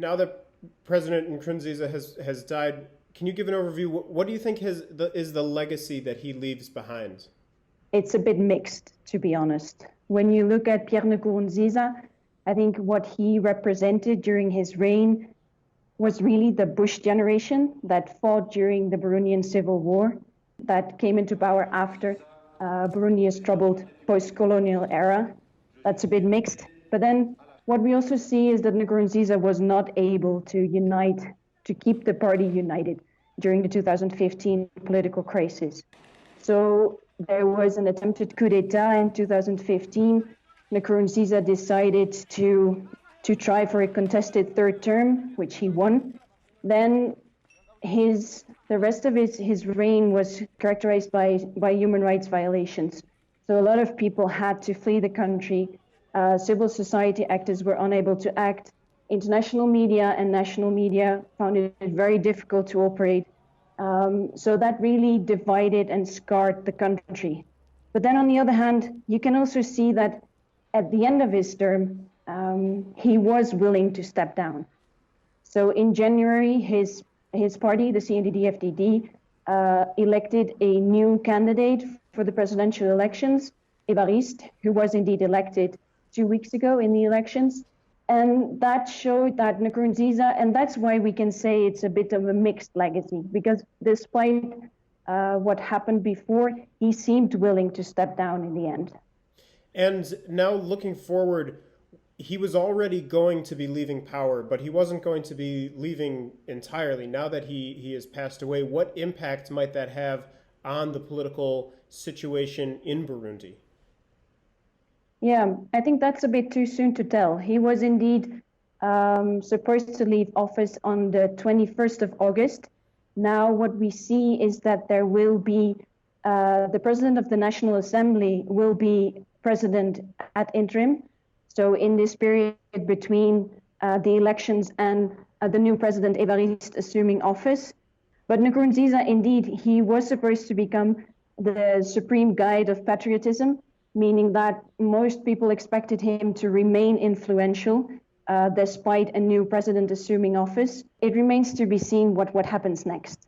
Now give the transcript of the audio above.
now that President Nkurunziza has died, can you give an overview? What do you think is the legacy that he leaves behind? It's a bit mixed, to be honest. When you look at Pierre Nkurunziza, I think what he represented during his reign was really the Bush generation that fought during the Burundian Civil War, that came into power after Burundi's troubled post-colonial era. That's a bit mixed. But then what we also see is that Nkurunziza was not able to unite, to keep the party united during the 2015 political crisis. So there was an attempted coup d'etat in 2015. Nkurunziza decided to try for a contested third term, which he won. Then the rest of his reign was characterized by human rights violations. So a lot of people had to flee the country. Civil society actors were unable to act. International media and national media found it very difficult to operate. So that really divided and scarred the country. But then on the other hand, you can also see that at the end of his term, he was willing to step down. So in January, his party, the CNDD-FDD, elected a new candidate for the presidential elections, Evariste, who was indeed elected 2 weeks ago in the elections. And that showed that Nkurunziza, and that's why we can say it's a bit of a mixed legacy, because despite what happened before, he seemed willing to step down in the end. And now looking forward, he was already going to be leaving power, but he wasn't going to be leaving entirely. Now that he has passed away, what impact might that have on the political situation in Burundi? Yeah, I think that's a bit too soon to tell. He was indeed supposed to leave office on the 21st of August. Now what we see is that there will be, the President of the National Assembly will be president ad interim. So in this period between the elections and the new president Evariste assuming office. But Nkurunziza, indeed, he was supposed to become the supreme guide of patriotism, meaning that most people expected him to remain influential despite a new president assuming office. It remains to be seen what happens next.